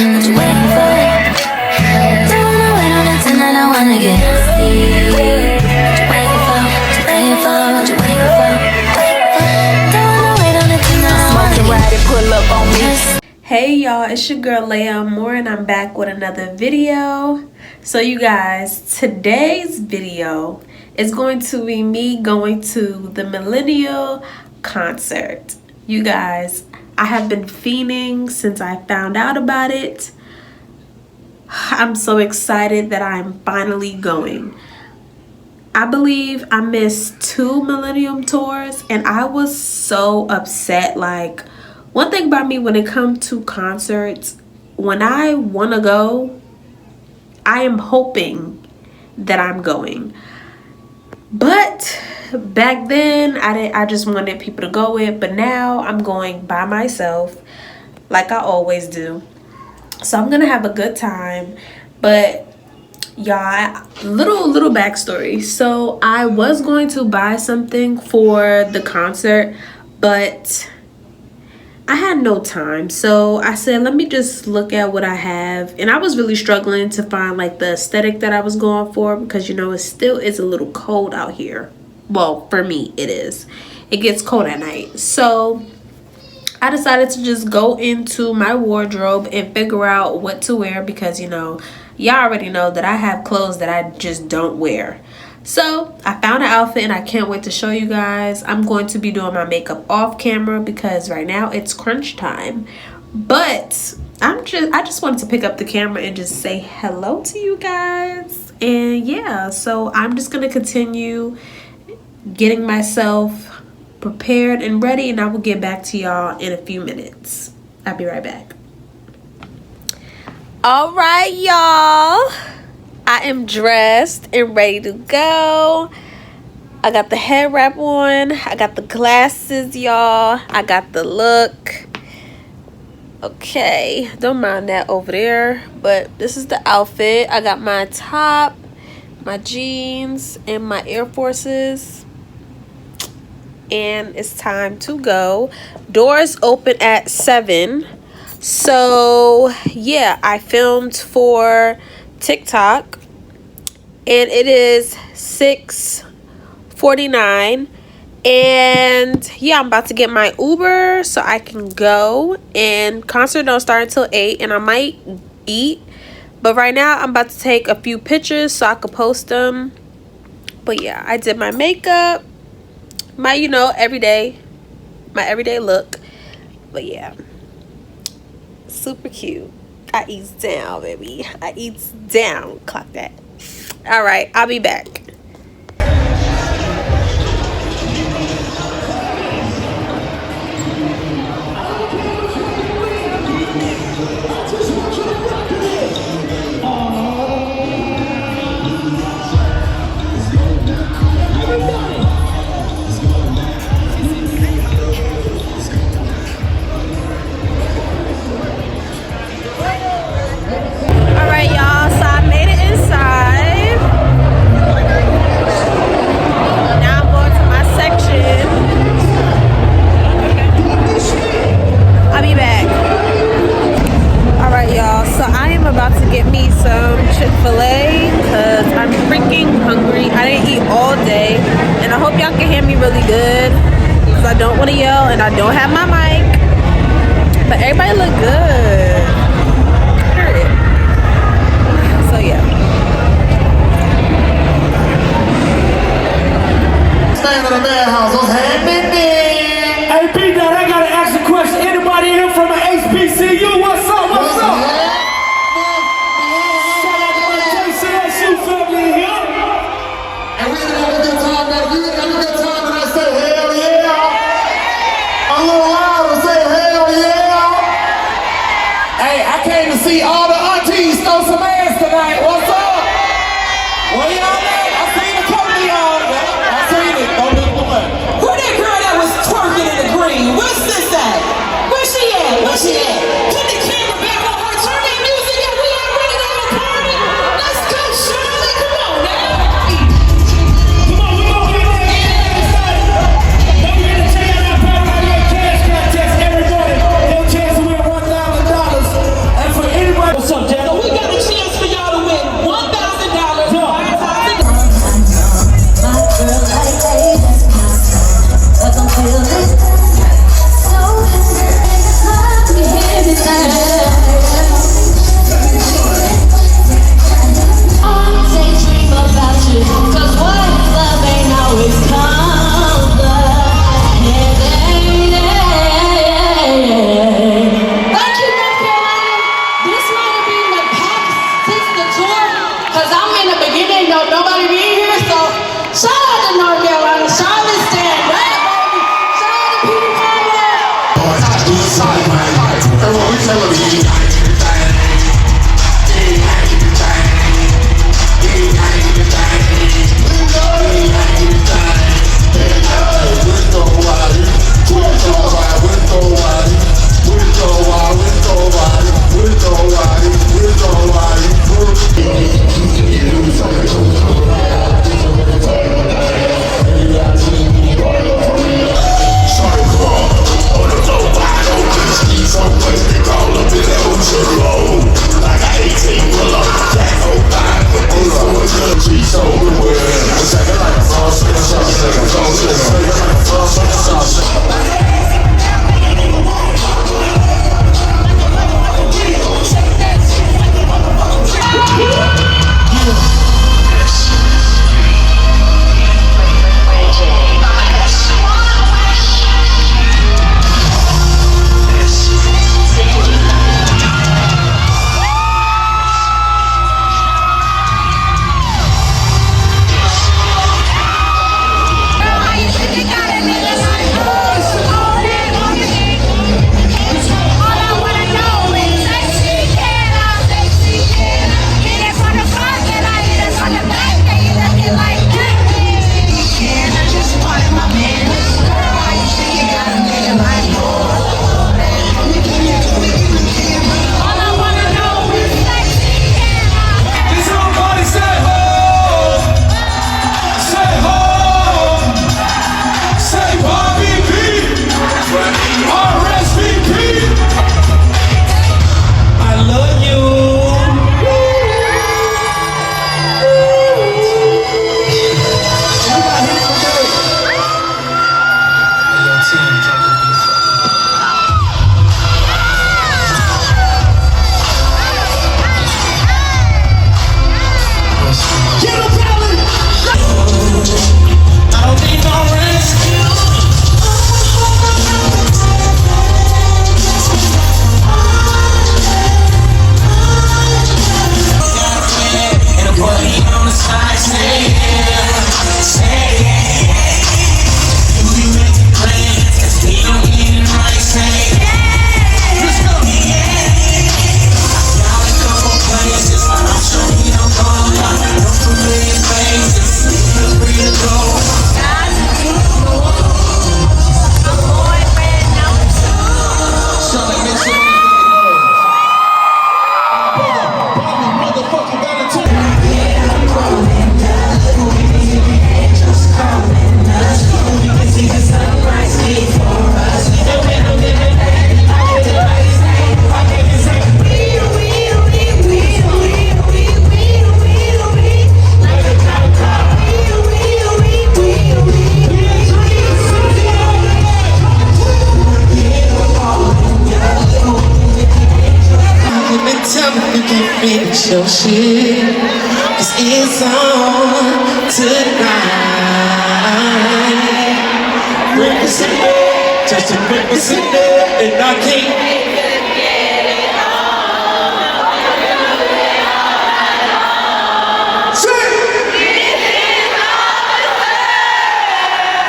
What you waiting for? Don't wanna wait on it tonight, I wanna get nasty. What you waiting for? What you waiting for? What you waiting for? Don't wanna wait on it tonight, I wanna get ride and pull up on me. Hey y'all, it's your girl Leia Moore and I'm back with another video. So you guys, today's video is going to be me going to the Millennium concert. You guys, I have been fiending since I found out about it. I'm so excited that I'm finally going. I believe I missed 2 Millennium tours and I was so upset. Like, one thing about me when it comes to concerts, when I want to go, I am hoping that I'm going. But back then, I just wanted people to go with, but now I'm going by myself like I always do. So I'm going to have a good time. But y'all, little backstory. So I was going to buy something for the concert, but I had no time. So I said, let me just look at what I have. And I was really struggling to find like the aesthetic that I was going for because, you know, it still is a little cold out here. Well, for me, it is. It gets cold at night. So I decided to just go into my wardrobe and figure out what to wear because, you know, y'all already know that I have clothes that I just don't wear. So I found an outfit and I can't wait to show you guys. I'm going to be doing my makeup off camera because right now it's crunch time. But I just wanted to pick up the camera and just say hello to you guys. And yeah, so I'm just going to continue getting myself prepared and ready, and I will get back to y'all in a few minutes. I'll be right back. All right, y'all. I am dressed and ready to go. I got the head wrap on. I got the glasses, y'all. I got the look. Okay, don't mind that over there. But this is the outfit. I got my top, my jeans, and my Air Forces. And it's time to go. Doors open at 7. So, yeah, I filmed for TikTok. And it is 6:49. And yeah, I'm about to get my Uber so I can go. And concert don't start until 8. And I might eat. But right now, I'm about to take a few pictures so I could post them. But yeah, I did my makeup. My, you know, everyday look. But yeah, super cute. I eats down, baby. I eats down. Clock that. All right, I'll be back. All right, y'all. So I made it inside. Now I'm going to my section. I'll be back. All right, y'all. So I am about to get me some Chick-fil-A because I'm freaking hungry. I didn't eat all day, and I hope y'all can hear me really good because I don't want to yell and I don't have my mic. But everybody look good. Period. So yeah. Stand in the madhouse, what's happening? Hey, B, now I gotta ask a question. Anybody here from an HBCU? What's up? What's up? Shout out to my JCSU family in here. And we didn't have a good time, man. You didn't have a good time, and I say, hell yeah. A little louder, say, hell yeah. Hey, I came to see all the aunties throw some ass tonight. What's up? Where y'all at? I seen a couple of y'all. I seen it. Don't look the money. Who that girl And when we tell them, finish your shit, 'cause it's on tonight. Represent it, just to represent it, and I can't.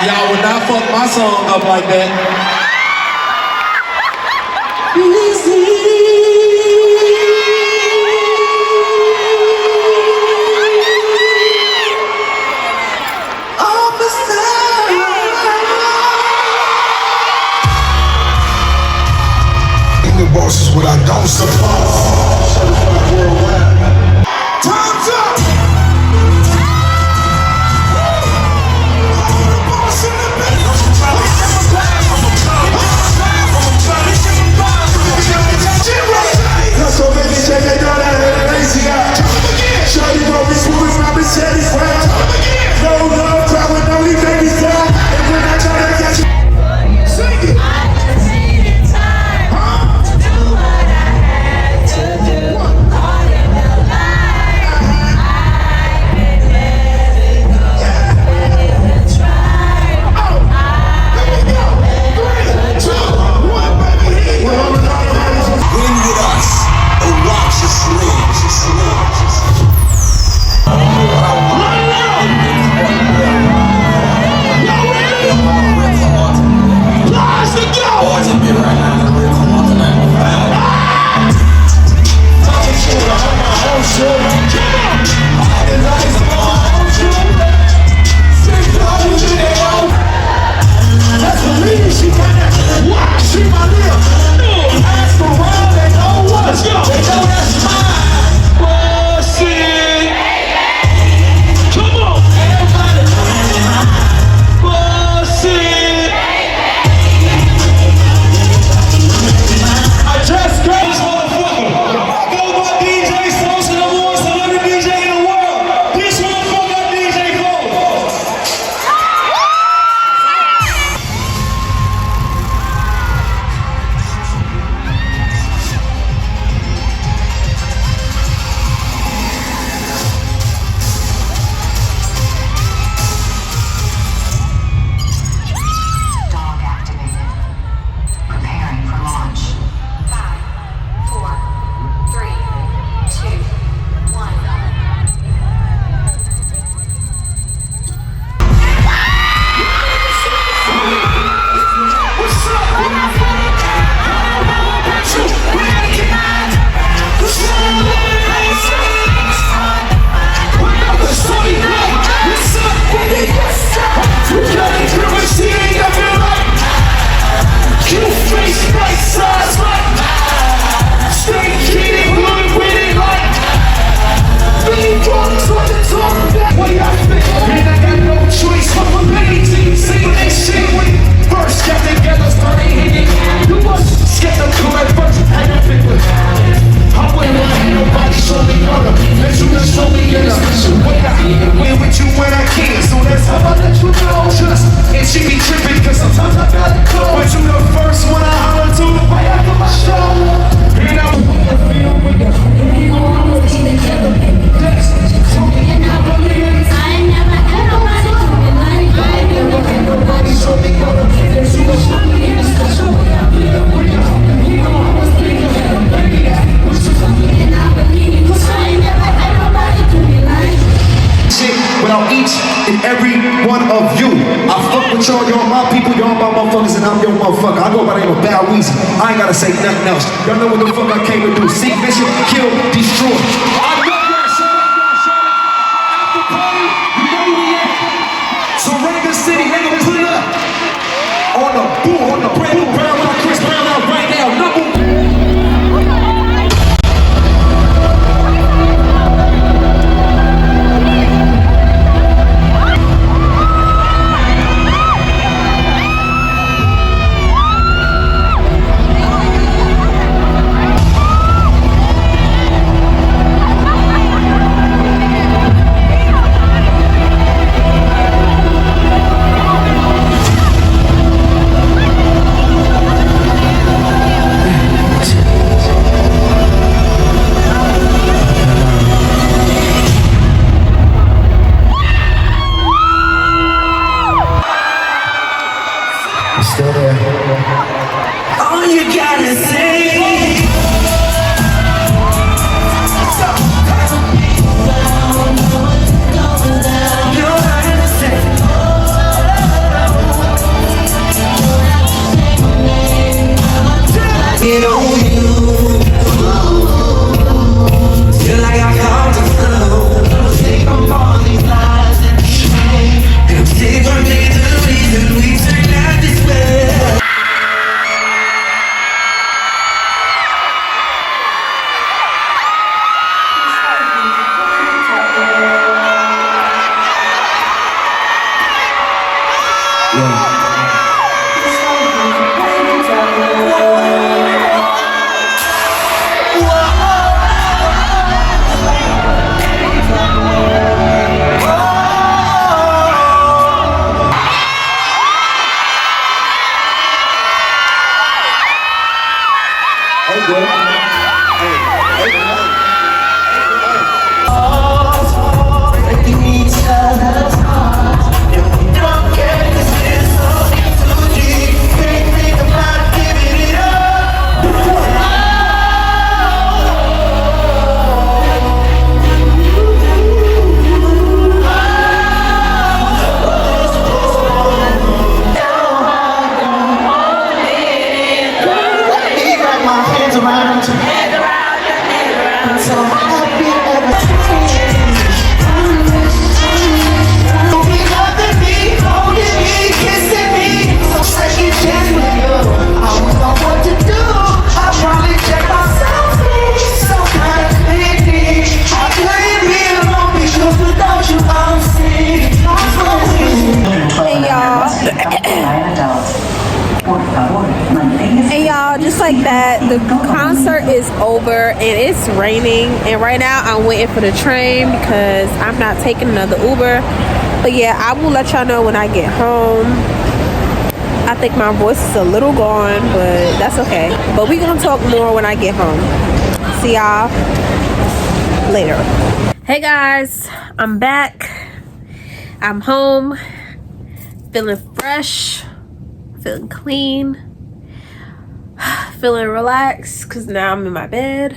Y'all would not fuck my song up like that. The boss is what I don't support. Time's up! motherfuckers and I'm your motherfucker. I go by the name of Bow Weezy. I ain't gotta say nothing else. Y'all know what the fuck I came to do. Seek, mission, kill, destroy. I know y'all shut up. After party, you know where we at. So Raven City, nigga, pull up. On the boom, on the Brandon Brown, on Chris Brown out right now. Number still there. All you gotta say. Get on you. Feel like I called the flow. Take on all these lies and shame. And take on me the reason we turned out this way. And y'all, just like that, the concert is over and it's raining, and right now I'm waiting for the train because I'm not taking another Uber. But yeah, I will let y'all know when I get home. I think my voice is a little gone, but that's okay. But we're gonna talk more when I get home. See y'all later. Hey guys, I'm back. I'm home, feeling fresh, feeling clean, feeling relaxed because now I'm in my bed.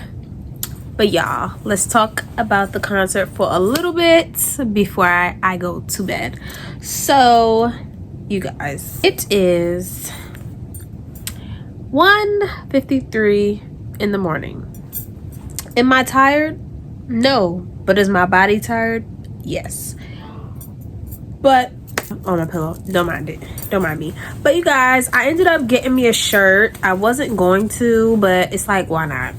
But y'all, let's talk about the concert for a little bit before I go to bed. So you guys, it is 1:53 in the morning. Am I tired? No. But is my body tired? Yes. But on my pillow, don't mind it, don't mind me. But you guys, I ended up getting me a shirt. I wasn't going to, but it's like, why not?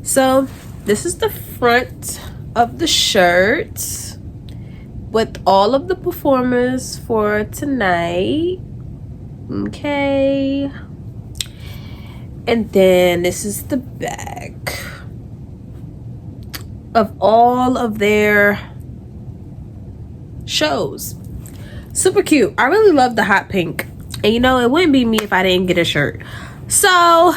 So this is the front of the shirt with all of the performers for tonight. Okay, and then this is the back of all of their shows. Super cute. I really love the hot pink, and you know, it wouldn't be me if I didn't get a shirt. So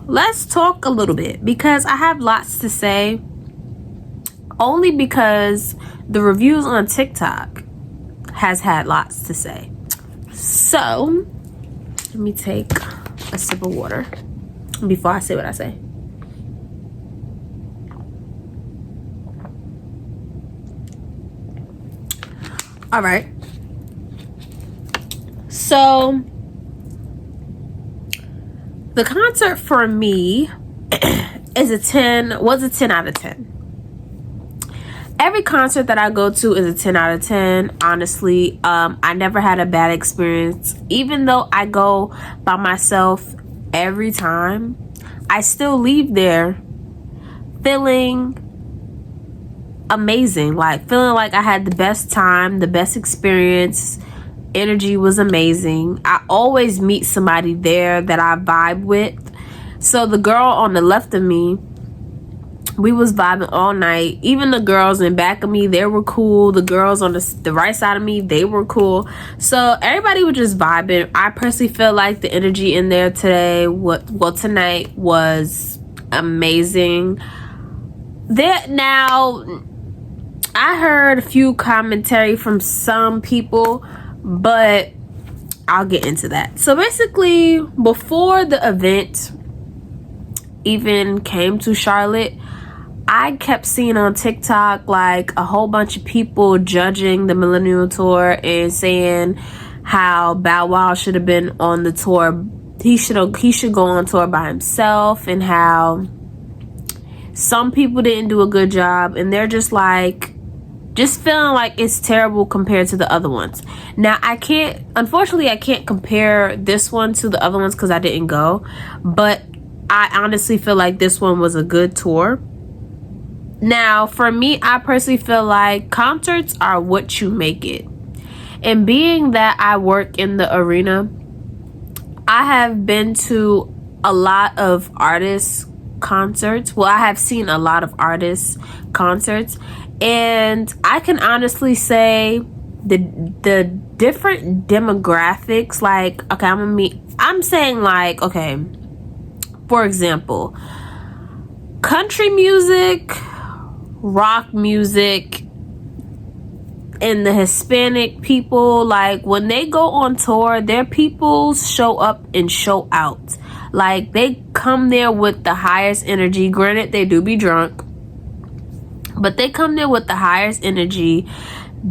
let's talk a little bit because I have lots to say, only because the reviews on TikTok has had lots to say. So let me take a sip of water before I say what I say. All right, so the concert for me was a 10 out of 10. Every concert that I go to is a 10 out of 10. Honestly, I never had a bad experience. Even though I go by myself every time, I still leave there feeling amazing. Like, feeling like I had the best time, the best experience. Energy was amazing. I always meet somebody there that I vibe with. So the girl on the left of me, we was vibing all night. Even the girls in back of me, they were cool. The girls on the right side of me, they were cool. So everybody was just vibing. I personally feel like the energy in there tonight was amazing. Now, I heard a few commentary from some people, but I'll get into that. So basically, before the event even came to Charlotte, I kept seeing on TikTok like a whole bunch of people judging the Millennium tour and saying how Bow Wow should have been on the tour. He should go on tour by himself, and how some people didn't do a good job, and they're just feeling like it's terrible compared to the other ones. Now, unfortunately I can't compare this one to the other ones because I didn't go, but I honestly feel like this one was a good tour. Now, for me, I personally feel like concerts are what you make it. And being that I work in the arena, I have been to a lot of artists' concerts. Well, I have seen a lot of artists' concerts. And I can honestly say the different demographics, like, okay, I'm saying like, okay, for example, country music, rock music, and the Hispanic people, like, when they go on tour, their people show up and show out. Like, they come there with the highest energy. Granted, they do be drunk, but they come there with the highest energy.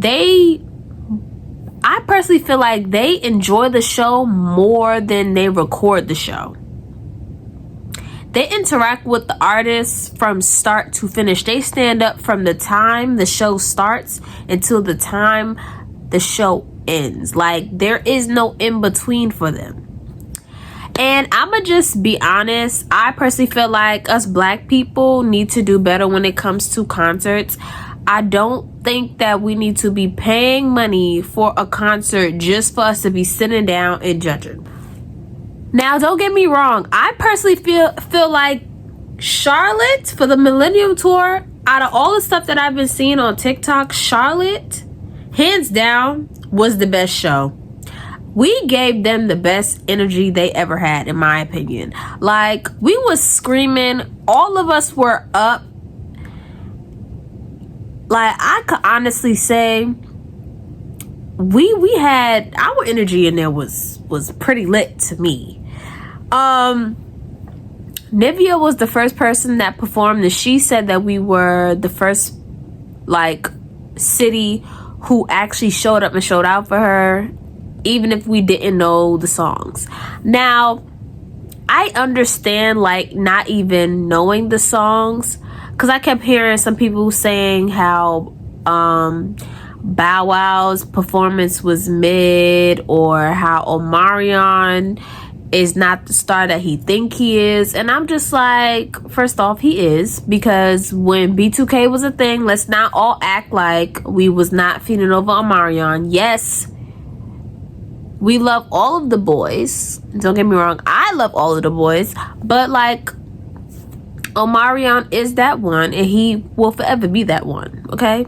I personally feel like they enjoy the show more than they record the show. They interact with the artists from start to finish. They stand up from the time the show starts until the time the show ends. Like, there is no in between for them. And I'ma just be honest, I personally feel like us black people need to do better when it comes to concerts. I don't think that we need to be paying money for a concert just for us to be sitting down and judging. Now, don't get me wrong, I personally feel like Charlotte, for the Millennium tour, out of all the stuff that I've been seeing on TikTok, Charlotte, hands down, was the best show. We gave them the best energy they ever had, in my opinion. Like, we was screaming, all of us were up. Like, I could honestly say we had, our energy in there was pretty lit to me. Nivea was the first person that performed, and she said that we were the first, like, city who actually showed up and showed out for her, even if we didn't know the songs. Now, I understand, like, not even knowing the songs, because I kept hearing some people saying how Bow Wow's performance was mid, or how Omarion is not the star that he think he is. And I'm just like, first off, he is, because when B2K was a thing, let's not all act like we was not feeling over Omarion. Yes, we love all of the boys, don't get me wrong, I love all of the boys, but like, Omarion is that one, and he will forever be that one, okay?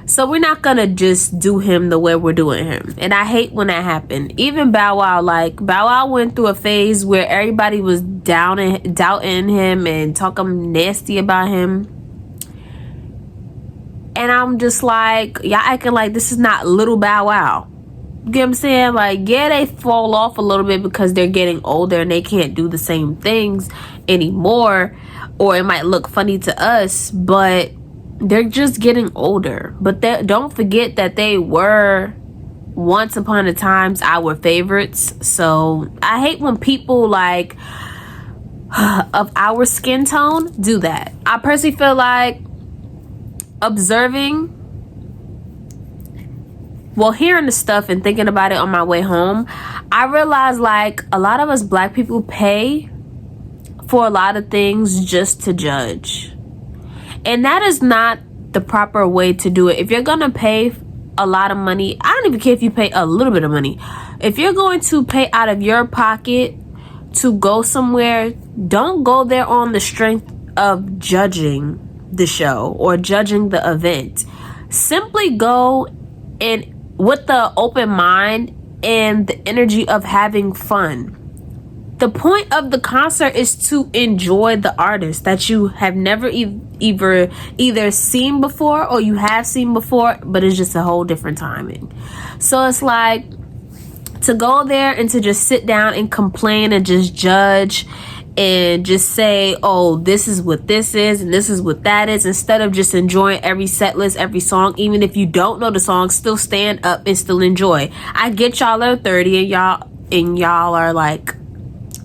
So we're not gonna just do him the way we're doing him. And I hate when that happened. Even Bow Wow, like, Bow Wow went through a phase where everybody was doubting him and talking nasty about him. And I'm just like, y'all acting like this is not little Bow Wow. You get what I'm saying? Like, yeah, they fall off a little bit because they're getting older and they can't do the same things anymore. Or it might look funny to us, but they're just getting older. But don't forget that they were once upon a time our favorites. So I hate when people like of our skin tone, do that. I personally feel like observing, well, hearing the stuff and thinking about it on my way home, I realized like a lot of us black people pay for a lot of things just to judge. And that is not the proper way to do it. If you're gonna pay a lot of money, I don't even care if you pay a little bit of money. If you're going to pay out of your pocket to go somewhere, don't go there on the strength of judging the show or judging the event. Simply go and with the open mind and the energy of having fun. The point of the concert is to enjoy the artist that you have never either seen before or you have seen before, but it's just a whole different timing. So it's like to go there and to just sit down and complain and just judge and just say, oh, this is what this is and this is what that is, instead of just enjoying every set list, every song. Even if you don't know the song, still stand up and still enjoy. I get y'all are 30 and y'all are like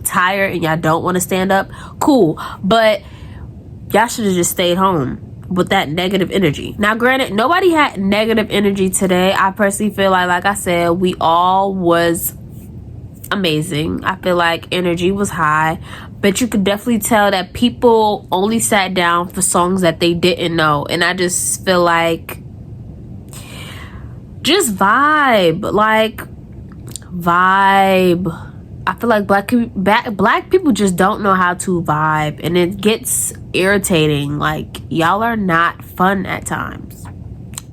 tired and y'all don't want to stand up. Cool, but y'all should have just stayed home with that negative energy. Now granted, nobody had negative energy today. I personally feel like I said, we all was amazing. I feel like energy was high, but you could definitely tell that people only sat down for songs that they didn't know. And I just feel like just vibe. I feel like black people just don't know how to vibe, and it gets irritating. Like, y'all are not fun at times.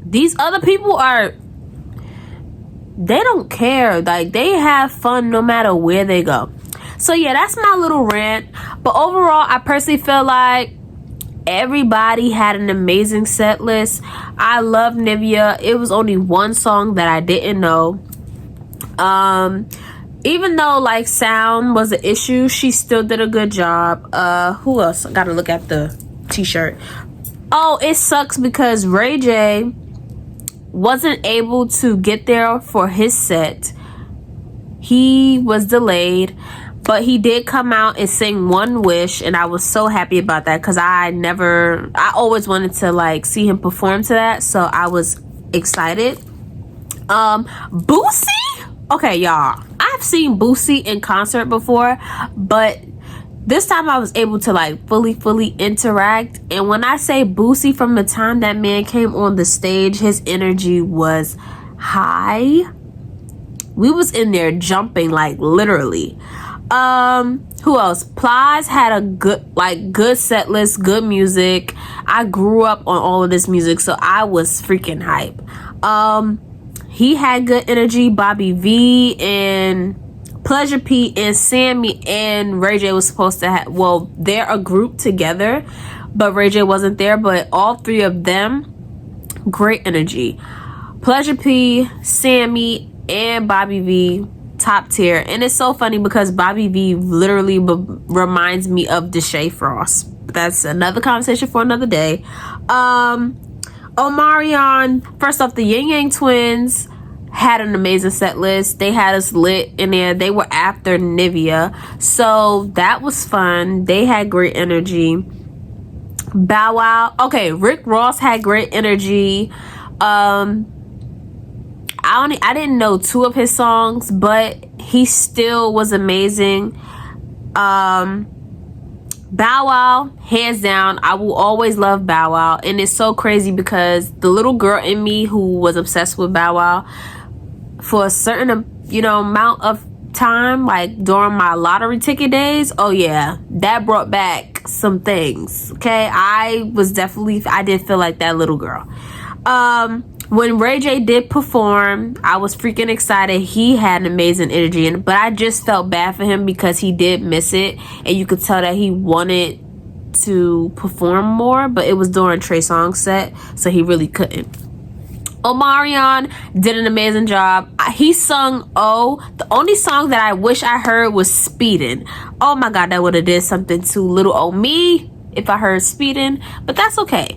These other people they don't care. Like, they have fun no matter where they go. So yeah, that's my little rant. But overall, I personally feel like everybody had an amazing set list. I love Nivea. It was only one song that I didn't know. Even though like sound was an issue, she still did a good job. Who else? I gotta look at the t-shirt. Oh, it sucks because Ray J wasn't able to get there for his set. He was delayed, but he did come out and sing One Wish, and I was so happy about that because I always wanted to like see him perform to that, so I was excited. Boosie? Okay, y'all, I've seen Boosie in concert before, but this time I was able to like fully interact. And when I say Boosie, from the time that man came on the stage, his energy was high. We was in there jumping, like literally. Who else? Plies had a good set list, good music. I grew up on all of this music, so I was freaking hype. He had good energy. Bobby V and Pleasure P and Sammy and Ray J was supposed to have, well, they're a group together, but Ray J wasn't there. But all three of them, great energy. Pleasure P, Sammy, and Bobby V, top tier. And it's so funny because Bobby V literally reminds me of Deshae Frost. That's another conversation for another day. Omarion, first off, the Yin Yang Twins had an amazing set list. They had us lit in there. They were after Nivea, so that was fun. They had great energy. Bow Wow, okay, Rick Ross had great energy. I didn't know 2 of his songs, but he still was amazing. Bow Wow, hands down, I will always love Bow Wow. And it's so crazy because the little girl in me who was obsessed with Bow Wow for a certain amount of time, like during my lottery ticket days, oh yeah, that brought back some things. Okay, I did feel like that little girl. When Ray J did perform, I was freaking excited. He had an amazing energy, but I just felt bad for him because he did miss it, and you could tell that he wanted to perform more, but it was during Trey Songz's set, so he really couldn't. Omarion did an amazing job. He sung Oh. The only song that I wish I heard was Speedin'. Oh my god, that would have did something to little old me if I heard Speedin', but that's okay.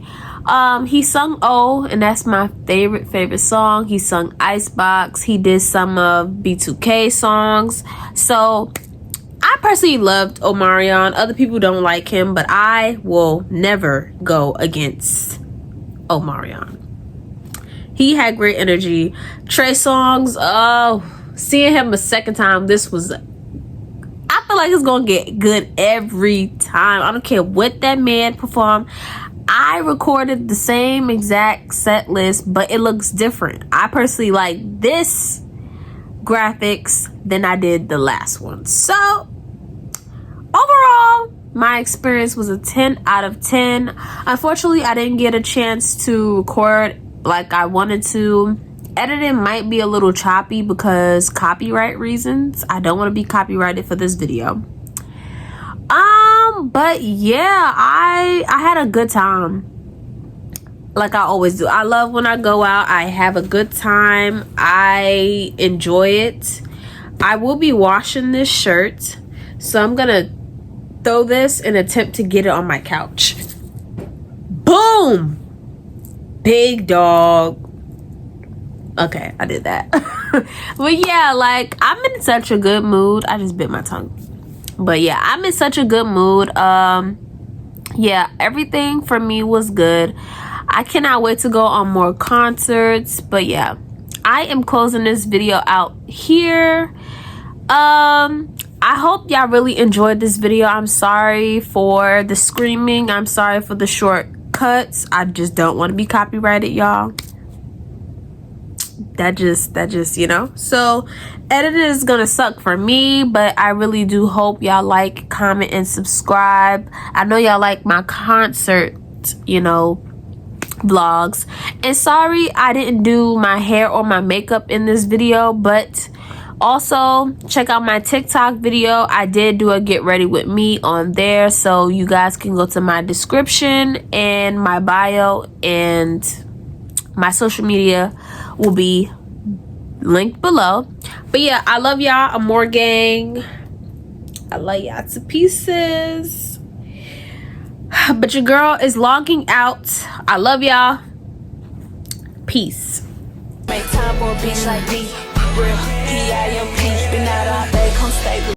He sung Oh, and that's my favorite song. He sung Icebox. He did some of B2K songs. So I personally loved Omarion. Other people don't like him, but I will never go against Omarion. He had great energy. Trey Songz, oh, seeing him a second time, this was, I feel like it's gonna get good every time. I don't care what that man performed. I recorded the same exact set list, but it looks different. I personally like this graphics than I did the last one. So overall, my experience was a 10 out of 10. Unfortunately, I didn't get a chance to record like I wanted to. Editing might be a little choppy because copyright reasons. I don't want to be copyrighted for this video. But yeah, I had a good time. Like I always do. I love when I go out. I have a good time. I enjoy it. I will be washing this shirt, so I'm gonna throw this and attempt to get it on my couch. Boom! Big dog. Okay, I did that. But yeah, like I'm in such a good mood. I just bit my tongue. But yeah, I'm in such a good mood. Yeah, everything for me was good. I cannot wait to go on more concerts. But yeah, I am closing this video out here. I hope y'all really enjoyed this video. I'm sorry for the screaming. I'm sorry for the short cuts. I just don't want to be copyrighted, y'all. That just, you know. So editing is gonna suck for me, but I really do hope y'all like, comment, and subscribe. I know y'all like my concert, you know, vlogs. And sorry I didn't do my hair or my makeup in this video, but also check out my TikTok video. I did do a get ready with me on there, so you guys can go to my description and my bio, and my social media will be linked below. But yeah, I love y'all. Amore gang, I love y'all to pieces. But your girl is logging out. I love y'all. Peace. Make time for a bitch like me. Real P-I-M-P. Been out all day, come stay with